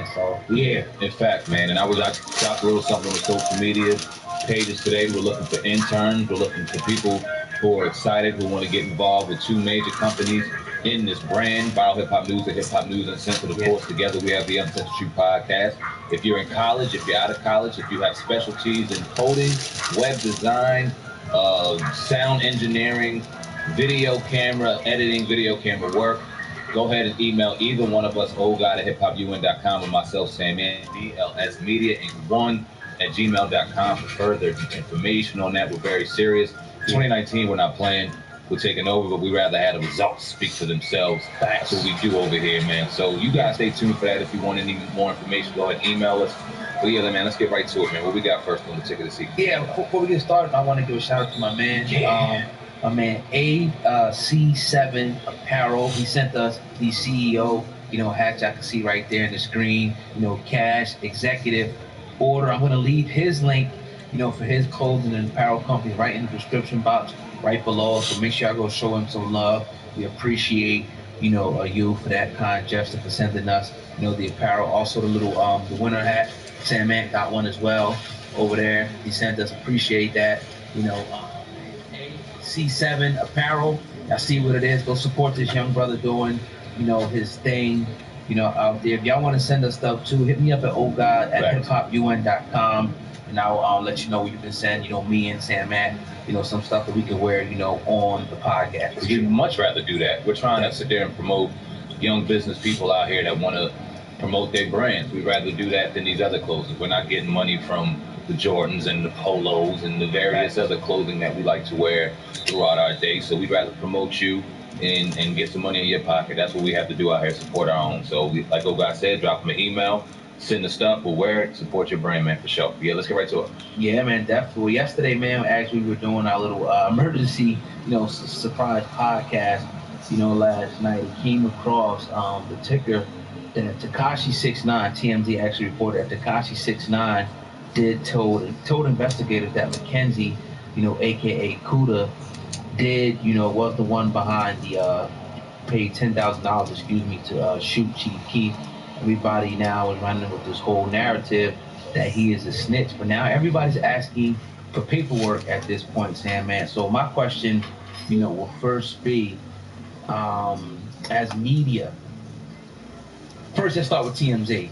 man. So yeah, in fact, man, and I dropped a little something on the social media pages today. We're looking for interns. We're looking for people who are excited, who want to get involved with two major companies in this brand, Viral Hip Hop News and Hip Hop News Uncensored. Of course, together we have the Uncensored Truth Podcast. If you're in college, if you're out of college, if you have specialties in coding, web design, sound engineering, video camera editing, video camera work, go ahead and email either one of us, oldguy@hiphopun.com, or myself, Sam BLS Media Inc. 1@gmail.com for further information on that. We're very serious. 2019, we're not playing. We're taking over, but we rather have the results speak for themselves. That's what we do over here, man. So you guys stay tuned for that. If you want any more information, go ahead and email us. But yeah, man, let's get right to it, man. What we got first on the ticket this evening? Yeah, before we get started, I want to give a shout out to my man. My man C7 Apparel. He sent us the CEO, hats y'all can see right there in the screen. Cash executive order. I'm going to leave his link, for his clothing and apparel company right in the description box right below. So make sure I go show him some love. We appreciate, you for that kind gesture, for sending us, the apparel. Also the little the winter hat. Sam Ant got one as well over there. He sent us. Appreciate that. C7 Apparel. I see what it is. Go support this young brother doing, his thing, out there. If y'all want to send us stuff too, hit me up at oldguy@hiphopun.com, and I'll let you know what you can send. Me and Sam Matt, some stuff that we can wear, on the podcast. We'd much rather do that. We're trying to sit there and promote young business people out here that want to promote their brands. We'd rather do that than these other clothing. We're not getting money from the Jordans and the polos and the various other clothing that we like to wear throughout our day. So we'd rather promote you and get some money in your pocket. That's what we have to do out here, support our own. So like Old Guy said, drop them an email, send the stuff, we'll wear it, support your brand, man, for sure. Yeah, let's get right to it. Yeah, man, definitely. Yesterday, man, as we were doing our little emergency, surprise podcast, last night, it came across the ticker that Tekashi 6ix9ine, TMZ actually reported that Tekashi 6ix9ine told investigators that Mackenzie, aka Kuda, was the one behind the paid $10,000, to shoot Chief Keef. Everybody now is running with this whole narrative that he is a snitch, but now everybody's asking for paperwork at this point, Sam, man. So my question, will first be, as media, first let's start with TMZ.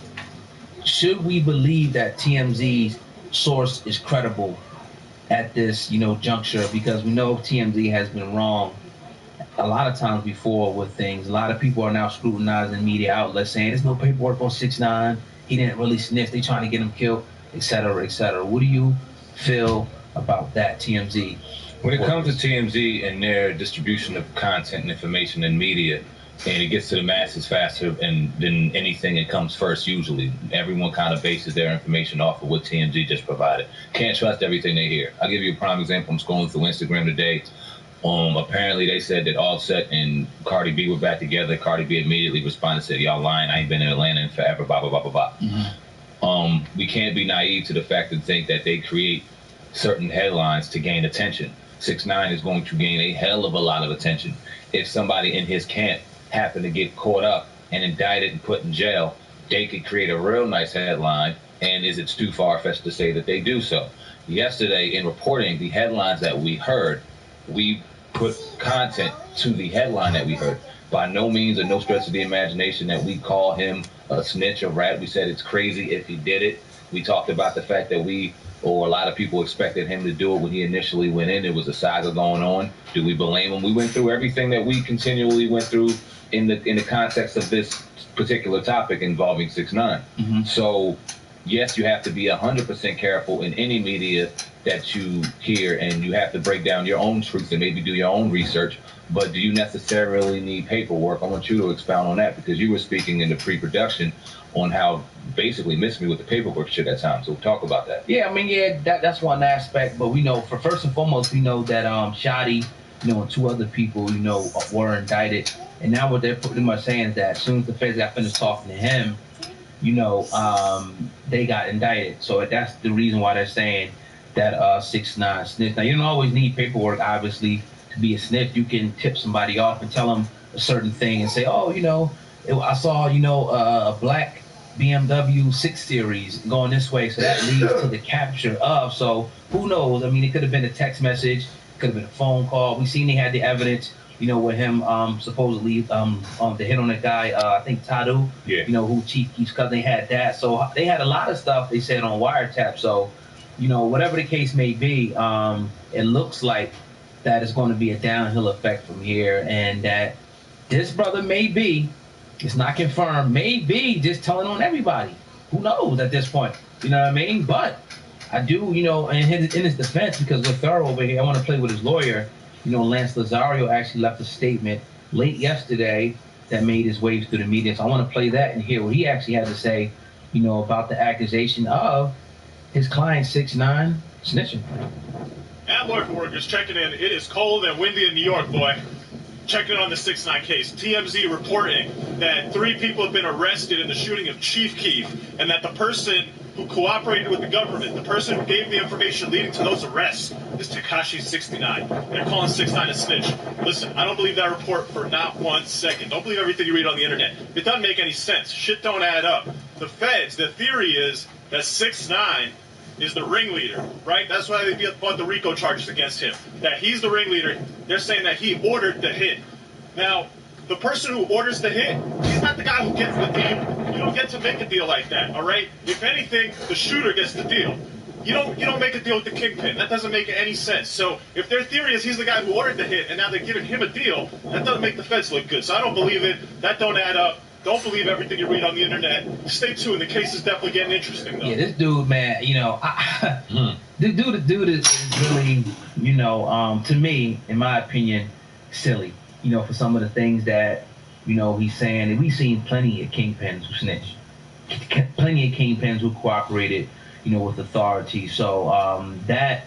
Should we believe that TMZ's source is credible at this, juncture? Because we know TMZ has been wrong a lot of times before with things. A lot of people are now scrutinizing media outlets saying there's no paperwork on 6ix9ine. He didn't really snitch. They trying to get him killed, etc., etc. What do you feel about that, TMZ? When it comes to TMZ and their distribution of content and information in media, and it gets to the masses faster than anything, it comes first usually. Everyone kind of bases their information off of what TMZ just provided. Can't trust everything they hear. I'll give you a prime example. I'm scrolling through Instagram today. Apparently they said that Offset and Cardi B were back together. Cardi B immediately responded, said, y'all lying, I ain't been in Atlanta in forever, blah, blah, blah, blah, blah. Mm-hmm. We can't be naive to the fact and think that they create certain headlines to gain attention. 6ix9ine is going to gain a hell of a lot of attention if somebody in his camp happen to get caught up and indicted and put in jail. They could create a real nice headline, and is it too far-fetched to say that they do so? Yesterday, in reporting the headlines that we heard, we put content to the headline that we heard. By no means or no stretch of the imagination that we call him a snitch or rat. We said it's crazy if he did it. We talked about the fact that a lot of people expected him to do it when he initially went in. There was a saga going on. Do we blame him? We went through everything that we continually went through in the context of this particular topic involving 6ix9ine. Mm-hmm. So yes, you have to be 100% careful in any media that you hear, and you have to break down your own truth and maybe do your own research. But do you necessarily need paperwork? I want you to expound on that, because you were speaking in the pre-production on how basically missed me with the paperwork shit at times. So talk about that. Yeah, I mean, that's one aspect. But we know, for first and foremost, we know that Shotty, and two other people, were indicted. And now what they're pretty much saying is that as soon as the feds got finished talking to him, they got indicted. So that's the reason why they're saying that 6ix9ine snitched. Now, you don't always need paperwork, obviously, to be a snitch. You can tip somebody off and tell them a certain thing and say, oh, I saw, a black BMW 6 Series going this way, so that leads to the capture of. So who knows? I mean, it could have been a text message, could have been a phone call. We seen they had the evidence, with him supposedly the hit on the guy, I think Tadu, who Chief keeps cutting. They had that, so they had a lot of stuff they said on wiretap. So, whatever the case may be, it looks like that is going to be a downhill effect from here, and that this brother may be. It's not confirmed. Maybe just telling on everybody. Who knows at this point? You know what I mean? But I do, in his defense, because we're thorough over here, I want to play with his lawyer. Lance Lazario actually left a statement late yesterday that made his way through the media. So I want to play that and hear what he actually had to say, about the accusation of his client 6ix9ine snitching. Alert workers checking in. It is cold and windy in New York, boy. Checking on the 6ix9ine case. TMZ reporting that 3 people have been arrested in the shooting of Chief Keef, and that the person who cooperated with the government, the person who gave the information leading to those arrests, is Tekashi 69. They're calling 6ix9ine a snitch. Listen, I don't believe that report for not 1 second. Don't believe everything you read on the internet. It doesn't make any sense. Shit don't add up. The feds, the theory is that 6ix9ine is the ringleader, right? That's why they brought the RICO charges against him. That he's the ringleader. They're saying that he ordered the hit. Now, the person who orders the hit, he's not the guy who gets the deal. You don't get to make a deal like that, all right? If anything, the shooter gets the deal. You don't make a deal with the kingpin. That doesn't make any sense. So if their theory is he's the guy who ordered the hit and now they're giving him a deal, that doesn't make the feds look good. So I don't believe it. That don't add up. Don't believe everything you read on the internet. Stay tuned. The case is definitely getting interesting, though. Yeah, this dude, man, dude is really, to me, in my opinion, silly. For some of the things that, he's saying. And we've seen plenty of kingpins who snitch. Plenty of kingpins who cooperated, with authority. So that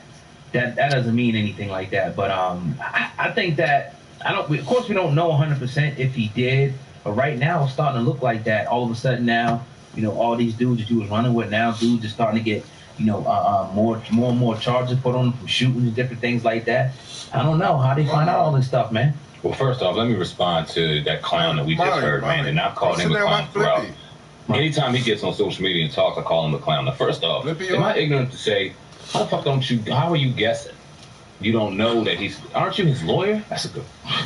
doesn't mean anything like that. But I think that, of course, we don't know 100% if he did. But right now, it's starting to look like that. All of a sudden now, all these dudes that you was running with now, dudes are starting to get, more and more charges put on them from shootings and different things like that. I don't know how they find out all this stuff, man. Well, first off, let me respond to that clown that we just heard, man, and I've called him a clown throughout. Anytime he gets on social media and talks, I call him a clown. Now, first off, am I ignorant to say, how the fuck how are you guessing? You don't know that aren't you his lawyer? That's a good,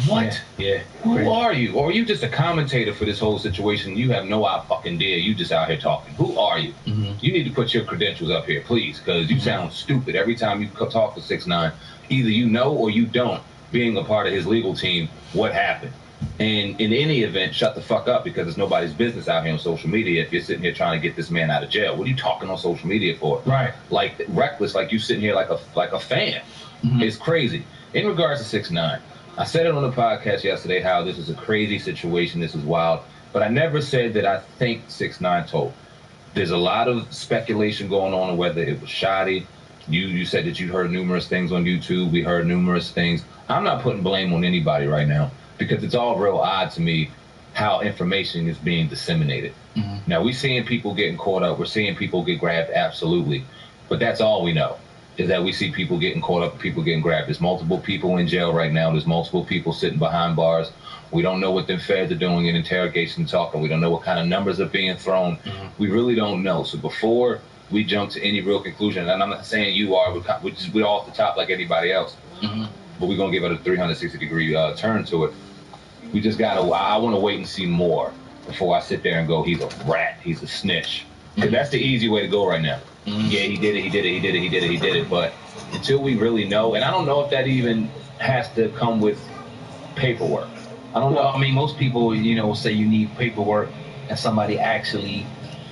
what? Yeah. Who are you? Or are you just a commentator for this whole situation? You have no fucking idea. You just out here talking. Who are you? Mm-hmm. You need to put your credentials up here, please, because you sound stupid every time you talk to 6ix9ine. Either you know or you don't, being a part of his legal team, what happened. And in any event, shut the fuck up, because it's nobody's business out here on social media if you're sitting here trying to get this man out of jail. What are you talking on social media for? Right. Like reckless, like you sitting here like a fan. Mm-hmm. It's crazy. In regards to 6ix9ine, I said it on the podcast yesterday how this is a crazy situation, this is wild, but I never said that I think 6ix9ine told. There's a lot of speculation going on whether it was shoddy. You said that you heard numerous things on YouTube. We heard numerous things. I'm not putting blame on anybody right now, because it's all real odd to me how information is being disseminated. Mm-hmm. Now, we're seeing people getting caught up. We're seeing people get grabbed, absolutely. But that's all we know, is that we see people getting caught up, people getting grabbed. There's multiple people in jail right now. There's multiple people sitting behind bars. We don't know what them feds are doing in interrogation talking. We don't know what kind of numbers are being thrown. Mm-hmm. We really don't know. So before we jump to any real conclusion, and I'm not saying you are, we're off the top like anybody else, mm-hmm. but we're going to give it a 360-degree turn to it. We just got to, I want to wait and see more before I sit there and go, he's a rat, he's a snitch. Because that's the easy way to go right now. Mm-hmm. Yeah, he did it. But until we really know, and I don't know if that even has to come with paperwork. I don't know. I mean, most people, say you need paperwork, and somebody actually,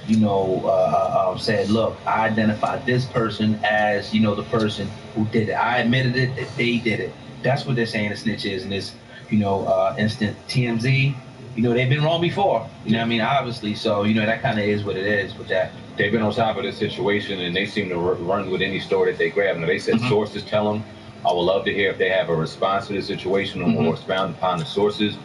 said, look, I identified this person as, the person who did it. I admitted it, that they did it. That's what they're saying a snitch is in this, instant. TMZ, they've been wrong before. You know what I mean? Obviously. So, that kind of is what it is with that. They've been on top of this situation, and they seem to run with any story that they grab. Now, they said mm-hmm. sources tell them. I would love to hear if they have a response to this situation or mm-hmm. expound upon the sources.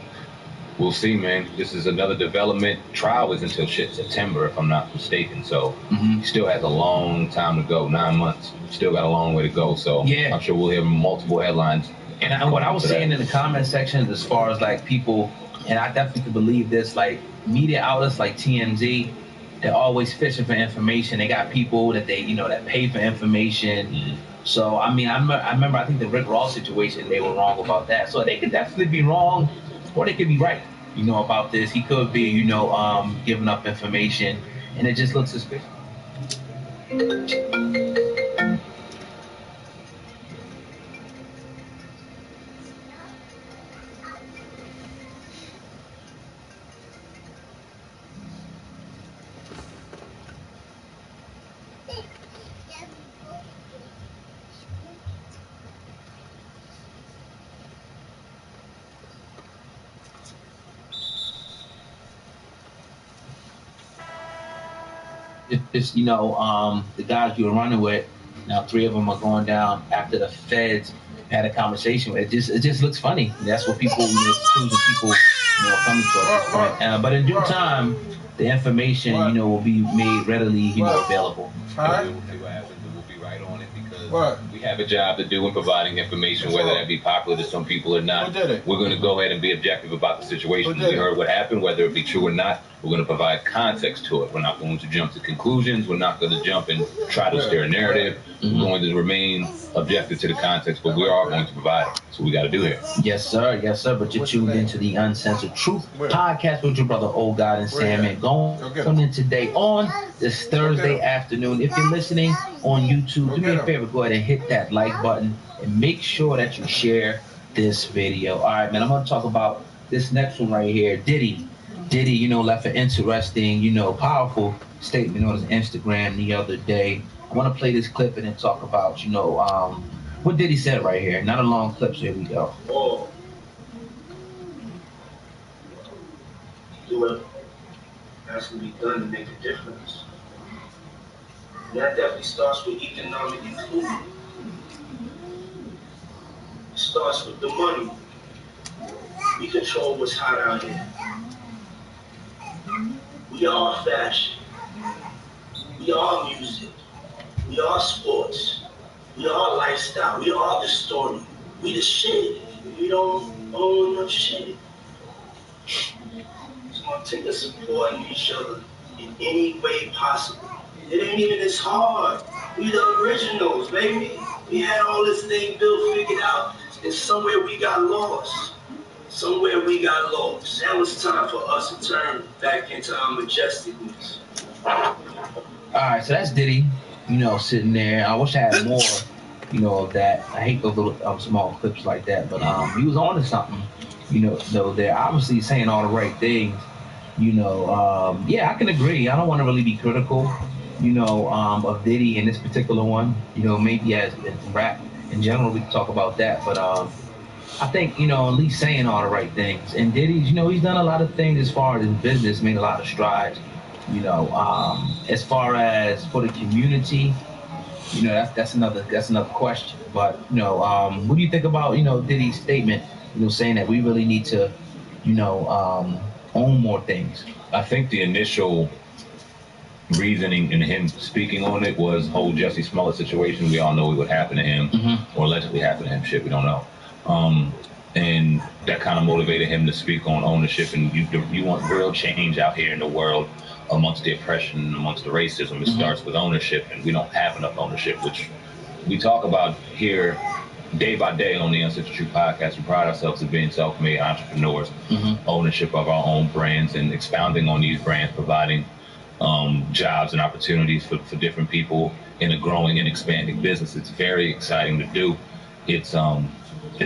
We'll see, man. This is another development. Trial is until September, if I'm not mistaken. So mm-hmm. he still has a long time to go, 9 months. Still got a long way to go. So yeah. I'm sure we'll hear multiple headlines. And what I was saying in the comment section, as far as like people, and I definitely could believe this, like media outlets like TMZ, they're always fishing for information. They got people that that pay for information. So I mean, I remember I think the Rick Ross situation, they were wrong about that. So they could definitely be wrong, or they could be right. About this. He could be giving up information, and it just looks suspicious. It's the guys you were running with. Now 3 of them are going down after the feds had a conversation with. It just looks funny. That's what people people coming to at this point. But in due time, the information will be made readily available. We have a job to do in providing information, whether that be popular to some people or not. We're going to go ahead and be objective about the situation. We heard what happened, whether it be true or not. We're going to provide context to it. We're not going to jump to conclusions. We're not going to jump and try to steer a narrative. We're going to remain objective to the context, but we are going to provide it. That's what we got to do here. Yes, sir. Yes, sir. But you're tuned into the Uncensored Truth podcast with your brother, Old God and Sam. And going in today on this Thursday afternoon. If you're listening on YouTube, do me a favor, go ahead and hit that like button and make sure that you share this video. All right, man, I'm going to talk about this next one right here. Diddy, left an interesting, powerful statement on his Instagram the other day. I want to play this clip and then talk about, what Diddy said right here. Not a long clip, so here we go. Oh. Do what has to be done to make a difference. And that definitely starts with economic inclusion. It starts with the money. We control what's hot out here. We are fashion. We are music. We are sports. We are lifestyle. We are the story. We the shit. We don't own no shit. It's gonna take us supporting each other in any way possible. It ain't even as hard. We the originals, baby. We had all this thing built, figured out, and somewhere we got lost. Now it's time for us to turn back into our majesticness. All right, so that's Diddy, sitting there. I wish I had more, of that. I hate those little small clips like that, but he was on to something, they're obviously saying all the right things. Yeah, I can agree. I don't want to really be critical, of Diddy in this particular one. Maybe as rap in general, we can talk about that, but I think, at least saying all the right things. And Diddy's, he's done a lot of things as far as his business, made a lot of strides. As far as for the community, that's another question. But what do you think about Diddy's statement, saying that we really need to, own more things? I think the initial reasoning in him speaking on it was whole Jussie Smollett situation. We all know what happened to him, or allegedly happened to him. Shit, we don't know. And that kind of motivated him to speak on ownership. And you want real change out here in the world amongst the oppression, amongst the racism. It starts with ownership, and we don't have enough ownership, which we talk about here day by day on the Uncensored Truth podcast. We pride ourselves as being self-made entrepreneurs, ownership of our own brands and expounding on these brands, providing jobs and opportunities for different people in a growing and expanding business. It's very exciting to do. It's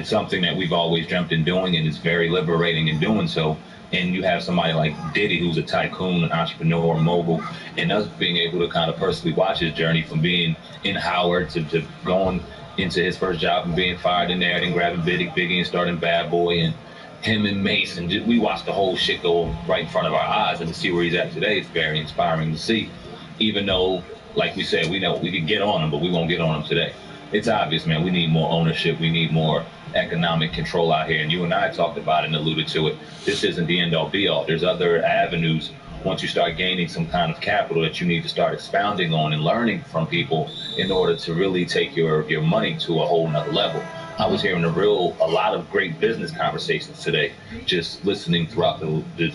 something that we've always dreamt in doing, and it's very liberating in doing so. And you have somebody like Diddy, who's a tycoon, an entrepreneur, mogul, and us being able to kind of personally watch his journey from being in Howard to going into his first job and being fired in there, and grabbing Biggie and starting Bad Boy, and him and Mace, and we watched the whole shit go right in front of our eyes, and to see where he's at today, it's very inspiring to see. Even though, like we said, we know we could get on him, but we won't get on him today. It's obvious, man. We need more ownership. We need more economic control out here. And you and I talked about it and alluded to it. This isn't the end-all, be-all. There's other avenues once you start gaining some kind of capital that you need to start expounding on and learning from people in order to really take your money to a whole nother level. I was hearing a lot of great business conversations today, just listening throughout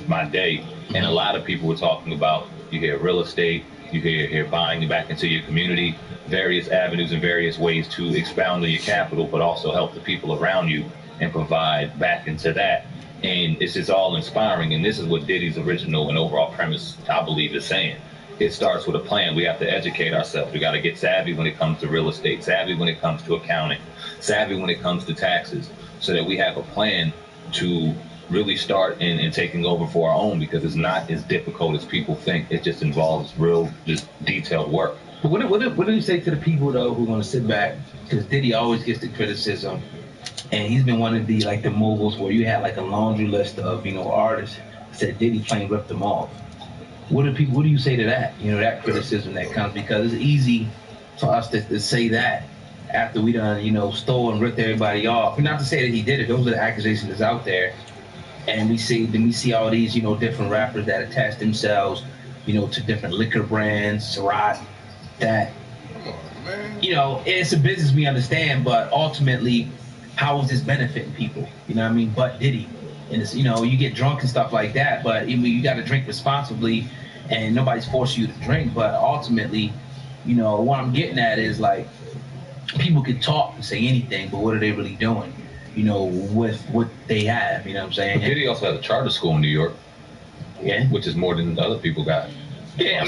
my day. And a lot of people were talking about you hear real estate, you hear buying back into your community, various avenues and various ways to expound on your capital, but also help the people around you and provide back into that. And it's just all inspiring. And this is what Diddy's original and overall premise, I believe, is saying. It starts with a plan. We have to educate ourselves. We got to get savvy when it comes to real estate, savvy when it comes to accounting, savvy when it comes to taxes, so that we have a plan to really start in taking over for our own, because it's not as difficult as people think. It just involves real, just detailed work. But what do you say to the people, though, who are going to sit back? Because Diddy always gets the criticism, and he's been one of the, like, the moguls where you had, like, a laundry list of, artists that Diddy plain ripped them off. What do you say to that? That criticism that comes, because it's easy for us to say that after we done, stole and ripped everybody off. Not to say that he did it. Those are the accusations that's out there. And we see all these, different rappers that attach themselves, to different liquor brands, Ciroc, that, it's a business, we understand, but ultimately, how is this benefiting people? You know what I mean? But Diddy. And it's, you get drunk and stuff like that, but you got to drink responsibly, and nobody's forcing you to drink. But ultimately, what I'm getting at is, like, people can talk and say anything, but what are they really doing? With what they have, you know what I'm saying? But Diddy also has a charter school in New York, yeah, which is more than other people got. Yeah,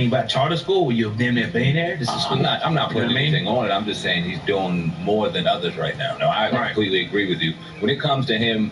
by charter school, were you damn near billionaire? This is I'm not putting anything on it. I'm just saying he's doing more than others right now. No, I completely agree with you. When it comes to him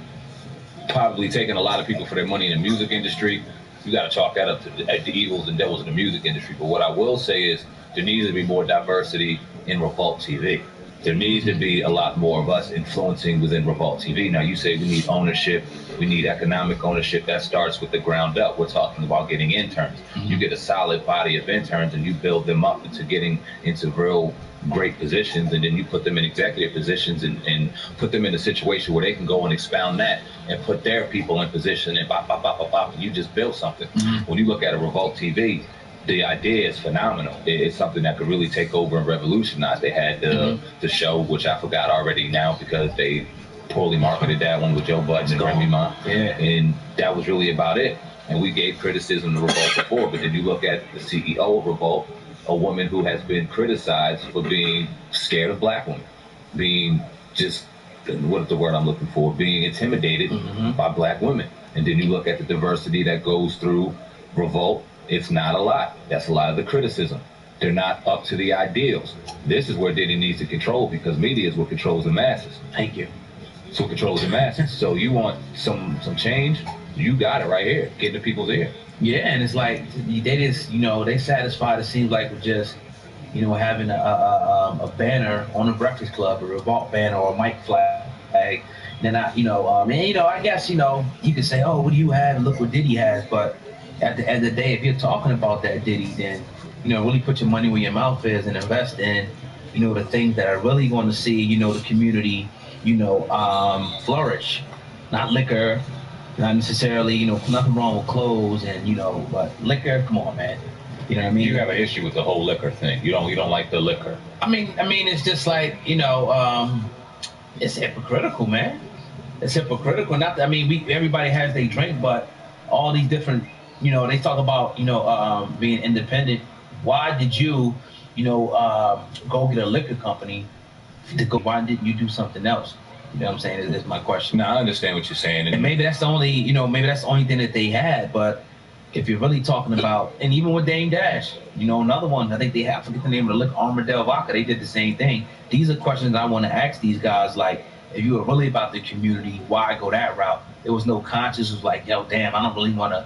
probably taking a lot of people for their money in the music industry, you got to chalk that up to the evils and devils in the music industry. But what I will say is there needs to be more diversity in Revolt TV. There needs to be a lot more of us influencing within Revolt TV. Now, you say we need ownership, we need economic ownership. That starts with the ground up. We're talking about getting interns. Mm-hmm. You get a solid body of interns and you build them up into getting into real great positions, and then you put them in executive positions and put them in a situation where they can go and expound that and put their people in position, and and you just build something. Mm-hmm. When you look at a Revolt TV, the idea is phenomenal. It's something that could really take over and revolutionize. They had the show, which I forgot already now because they poorly marketed that one with Joe Budden and Remy Ma. Yeah. And that was really about it. And we gave criticism to Revolt before, but then you look at the CEO of Revolt, a woman who has been criticized for being scared of black women, being just, what is the word I'm looking for, being intimidated by black women. And then you look at the diversity that goes through Revolt. It's not a lot. That's a lot of the criticism. They're not up to the ideals. This is where Diddy needs to control, because media is what controls the masses. Thank you. It's what controls the masses. So you want some change? You got it right here. Get into people's ear. Yeah, and it's like they just, they satisfied, it seems like, with just, having a banner on the Breakfast Club, a Revolt banner or a mic flag. They're not, I guess, you can say, oh, what do you have? And look what Diddy has. But at the end of the day, if you're talking about that Diddy, then, really put your money where your mouth is and invest in, the things that are really going to see, the community, flourish. Not liquor, not necessarily, nothing wrong with clothes and, but liquor, come on, man. You know what I mean? You have an issue with the whole liquor thing. You don't like the liquor. I mean, it's just like, it's hypocritical, man. It's hypocritical. Everybody has their drink, but all these different, they talk about, being independent. Why did you, go get a liquor company why didn't you do something else? You know what I'm saying? Is my question. No, I understand what you're saying. And maybe that's the only, thing that they had. But if you're really talking about, and even with Dame Dash, another one, I think they have, I forget the name of the liquor, Armadale Vodka, they did the same thing. These are questions I want to ask these guys, like, if you were really about the community, why go that route? There was no conscience. It was like, damn, I don't really want to,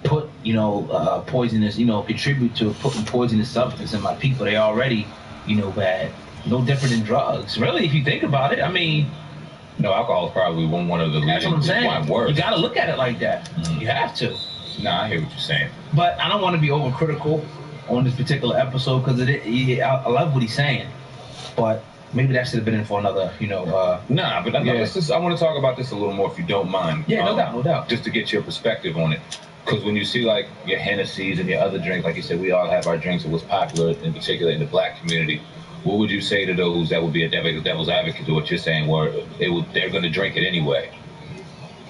put, poisonous, contribute to putting poisonous substance in my people. They already, bad. No different than drugs. Really, if you think about it, no, alcohol is probably one of the leading words. You got to look at it like that. Mm-hmm. You have to. No, I hear what you're saying. But I don't want to be overcritical on this particular episode because I love what he's saying. But maybe that should have been in for another, I want to talk about this a little more if you don't mind. Yeah, no doubt. Just to get your perspective on it. Because when you see, like, your Hennessy's and your other drinks, like you said, we all have our drinks that was popular, in particular in the black community. What would you say to those that would be a devil's advocate to what you're saying, where they're going to drink it anyway?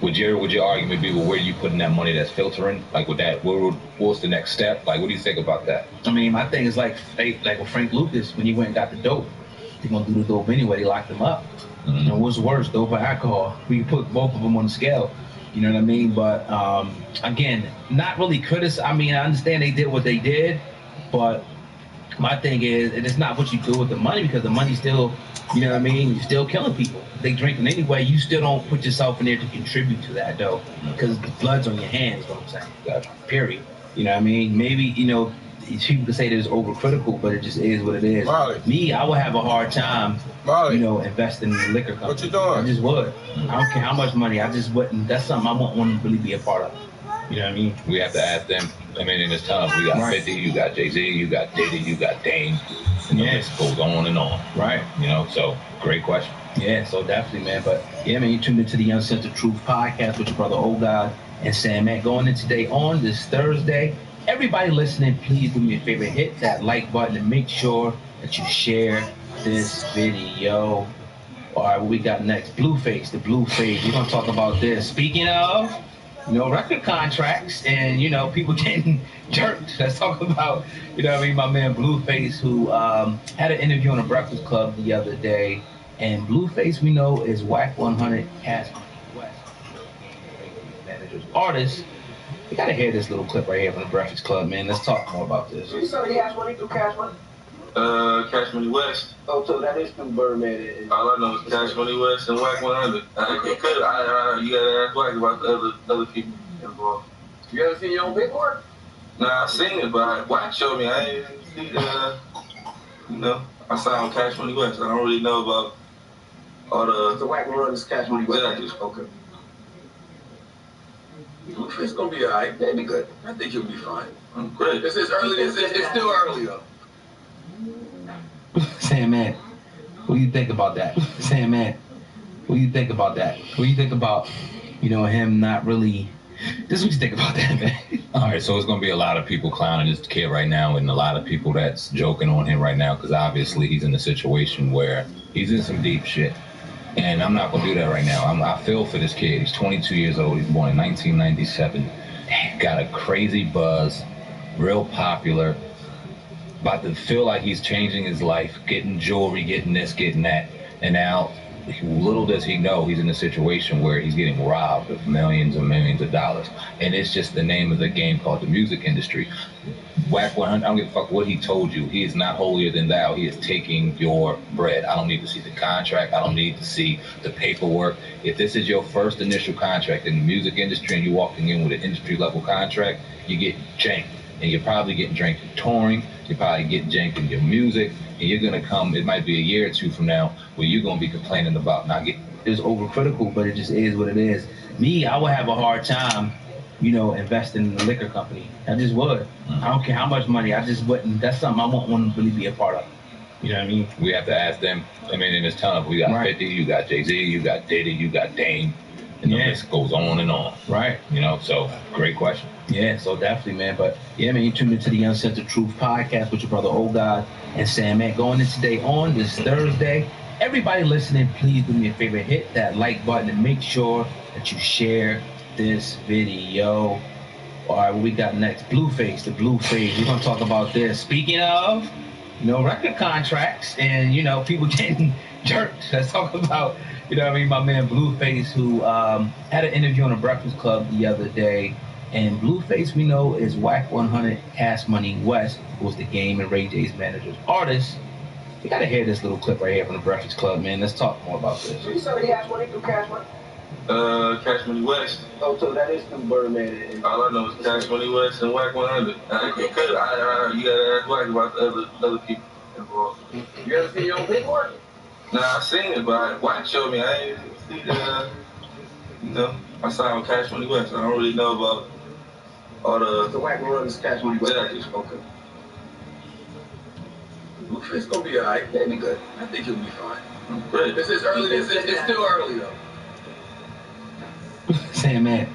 Would your argument be, well, where are you putting that money that's filtering? Like, what's the next step? Like, what do you think about that? I mean, my thing is like with Frank Lucas when he went and got the dope. They're gonna do the dope anyway. They locked him up. Mm-hmm. You know, what's worse, dope or alcohol? We put both of them on the scale. You know what I mean? But again, not really I mean, I understand they did what they did, but my thing is, it's not what you do with the money, because the money still, you know what I mean? You're still killing people. They drinking anyway. You still don't put yourself in there to contribute to that, though, because the blood's on your hands, is what I'm saying. Period. You know what I mean? Maybe, you know, people can say that it's overcritical, but it just is what it is. Molly. Me, I would have a hard time, you know, investing in the liquor company. What you doing? I just would. I don't care how much money. I just wouldn't. That's something I wouldn't really be a part of. You know what I mean? We have to ask them. I mean, in this time, we got 50, you got Jay-Z, you got Diddy, you got Dame. And the list goes on and on. Right. You know, so great question. Yeah, so definitely, man. But yeah, man, you tuned into the Uncensored Truth podcast with your brother Old God and Sam, man. Going in today on this Thursday. Everybody listening, please do me a favor. Hit that like button and make sure that you share this video. All right, what we got next? Blueface, the Blueface. We're going to talk about this. Speaking of, you know, record contracts and, you know, people getting jerked. Let's talk about, you know what I mean, my man Blueface, who had an interview on the Breakfast Club the other day. And Blueface, we know, is Whack 100 Cash Money West, managers, artists. We gotta hear this little clip right here from the Breakfast Club, man. Let's talk more about this. You saw the Cash Money through Cash Money? Cash Money West. Oh, so that is through Birdman. All I know is Cash Money West and Whack 100. You gotta ask Whack about the other people involved. You ever seen your own paperwork? Nah, I seen it, but Whack showed me. I ain't see the, you know, I signed Cash Money West. I don't really know about all the. So Whack will run this Cash Money West. Exactly. Okay. It's gonna be alright. It'll be good. I think he'll be fine. Great. It's early. It's still early though. Sam, man, what do you think about that? Sam, man, what do you think about that? What do you think about, you know, him not really? Just what you think about that, man? All right, so it's going to be a lot of people clowning this kid right now, and a lot of people that's joking on him right now, because obviously he's in a situation where he's in some deep shit. And I'm not going to do that right now. I feel for this kid. He's 22 years old. He's born in 1997. Got a crazy buzz, real popular, about to feel like he's changing his life, getting jewelry, getting this, getting that. And now, little does he know, he's in a situation where he's getting robbed of millions and millions of dollars. And it's just the name of the game called the music industry. Whack 100, I don't give a fuck what he told you. He is not holier than thou. He is taking your bread. I don't need to see the contract. I don't need to see the paperwork. If this is your first initial contract in the music industry and you're walking in with an industry level contract, you get janked. And you're probably getting janked in touring. You're probably getting janked in your music. And you're going to come, it might be a year or two from now, where you're going to be complaining about not getting. It's overcritical, but it just is what it is. Me, I would have a hard time, you know, investing in the liquor company. I just would. I don't care how much money. I just wouldn't. That's something I wouldn't want to really be a part of. You know what I mean? We have to ask them. I mean, in this time, we got 50, you got Jay-Z, you got Diddy, you got Dame. And the list goes on and on. Right. You know, so great question. Yeah, so definitely, man. But yeah, man, you tuned into the Uncensored Truth podcast with your brother Old God and Sam, man. Going in today on this Thursday. Everybody listening, please do me a favor. Hit that like button and make sure that you share this video. All right, what we got next? Blueface, the Blueface. We're going to talk about this. Speaking of, you know, record contracts and, you know, people getting jerked. Let's talk about, you know what I mean, my man Blueface, who had an interview on the Breakfast Club the other day. And Blueface, we know, is Whack 100 Cash Money West, who was the Game and Ray J's managers, artist. You got to hear this little clip right here from the Breakfast Club, man. Let's talk more about this. You saw the Cash Money through Cash Money? Cash Money West. Oh, so that is through Birdman. All I know is Cash Money West and Whack 100. You gotta ask Whack about the other people involved. You ever seen your own paperwork? Nah, I seen it, but Whack showed me. I ain't see the, you know, I signed Cash Money West. I don't really know about all the. So Whack will run this Cash Money West. Exactly. Okay. It's gonna be alright. It'll be good. I think he'll be fine. Great. It's early. It's still early though. Sam, man,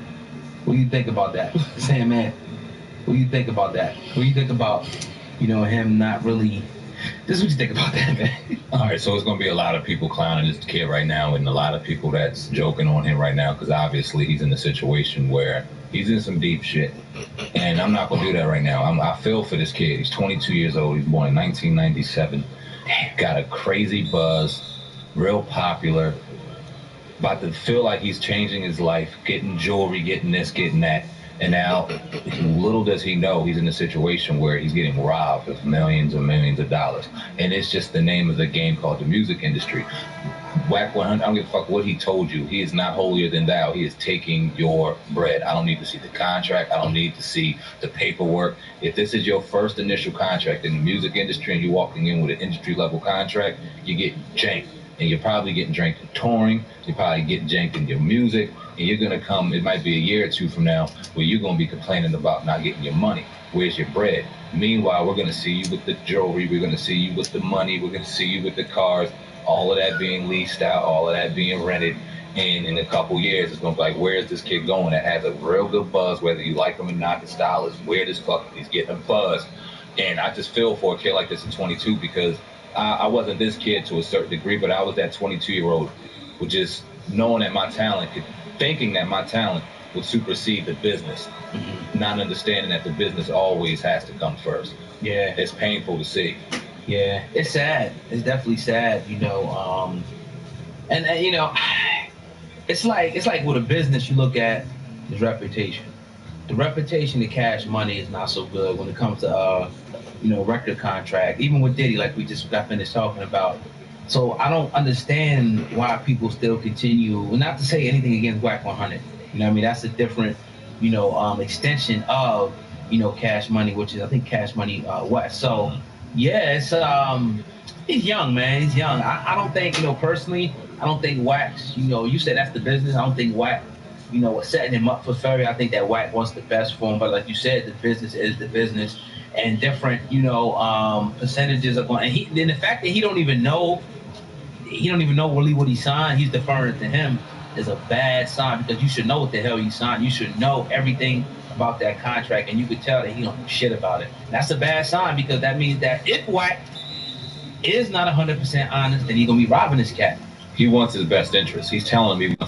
what do you think about that? Sam, man, what do you think about that? What do you think about, you know, him not really? This is what you think about that, man. All right, so it's going to be a lot of people clowning this kid right now, and a lot of people that's joking on him right now, because obviously he's in a situation where he's in some deep shit, and I'm not going to do that right now. I feel for this kid. He's 22 years old. He's born in 1997. Got a crazy buzz, real popular, about to feel like he's changing his life, getting jewelry, getting this, getting that. And now, little does he know, he's in a situation where he's getting robbed of millions and millions of dollars. And it's just the name of the game called the music industry. Whack 100, I don't give a fuck what he told you. He is not holier than thou. He is taking your bread. I don't need to see the contract. I don't need to see the paperwork. If this is your first initial contract in the music industry and you're walking in with an industry level contract, you get janked. And you're probably getting janked in touring. You're probably getting janked in your music. And you're going to come, it might be a year or two from now, where you're going to be complaining about not getting your money. Where's your bread? Meanwhile, we're going to see you with the jewelry. We're going to see you with the money. We're going to see you with the cars. All of that being leased out, all of that being rented. And in a couple years, it's going to be like, where's this kid going that has a real good buzz, whether you like him or not, the style is weird as fuck. He's getting a buzz. And I just feel for a kid like this at 22 because I wasn't this kid to a certain degree, but I was that 22-year-old who just knowing that my talent thinking that my talent would supersede the business, not understanding that the business always has to come first. Yeah. It's painful to see. Yeah, it's sad. It's definitely sad, you know. And you know, it's like with a business, you look at his reputation. The reputation to Cash Money is not so good when it comes to you know, record contract. Even with Diddy, like we just got finished talking about. So I don't understand why people still continue. Not to say anything against Whack 100. You know what I mean? That's a different, you know, extension of, you know, Cash Money, which is I think Cash Money West. So yeah, it's he's young, man. He's young. I don't think, you know, personally, I don't think Wax, you know, you said that's the business. I don't think Wax, you know, was setting him up for failure. I think that Wax wants the best for him. But like you said, the business is the business. And different, you know, percentages are going. And then the fact that he don't even know really what he signed, he's deferring to him, is a bad sign because you should know what the hell you signed. You should know everything about that contract, and you could tell that he don't know shit about it. That's a bad sign because that means that if Wack is not 100% honest, then he's gonna be robbing this cat. He wants his best interest. He's telling him he wants